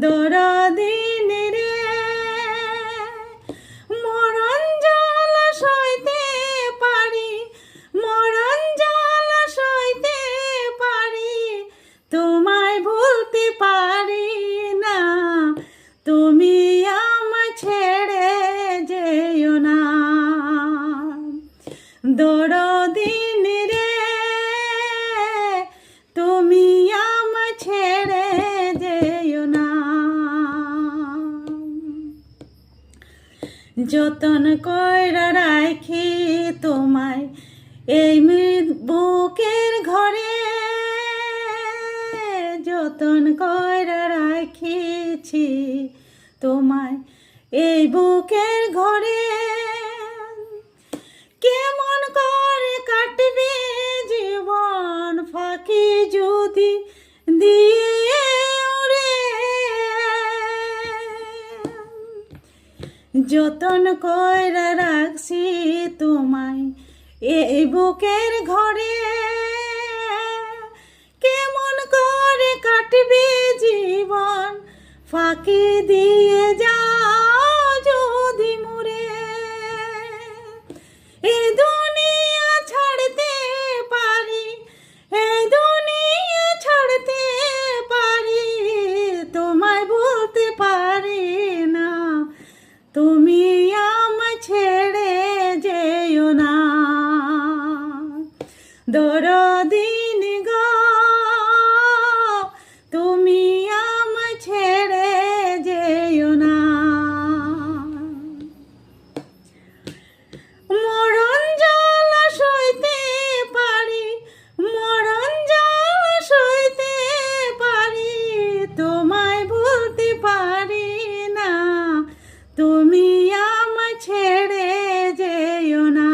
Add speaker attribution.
Speaker 1: দরদিন রে মরণ জ্বালা সইতে পারি, মরণ জ্বালা সইতে পারি, তোমায় ভুলতে পারি না, তুমি আমায় ছেড়ে যেও না। দরদিন রে তুমি আমায় ছেড়ে যেও না। যতন কইরা রাখি তোমায় এই বুকের ঘরে, যতন কইরা রাখিছি তোমায় এই বুকের ঘরে, কেমন করে কাটবে জীবন ফাঁকি যদি দিয়ে ওরে। যতন কইরা রাখছি তোমায় এই বুকের ঘরে, কেমন করে কাটবে জীবন ফাঁকি দিয়ে যাও যদি মরে। এই দুনিয়া ছাড়তে পারি, এই দুনিয়া ছাড়তে পারি, তোমায় বলতে পারি না, তুমি আমায় ছেড়ে যেও না। দরদিন গো তুমি আমায় ছেড়ে যেও না। মরণ জ্বালা সইতে পারি, মরণ জ্বালা সইতে পারি, তোমায় ভুলতে পারি না, তুমি আমায় ছেড়ে যেও না।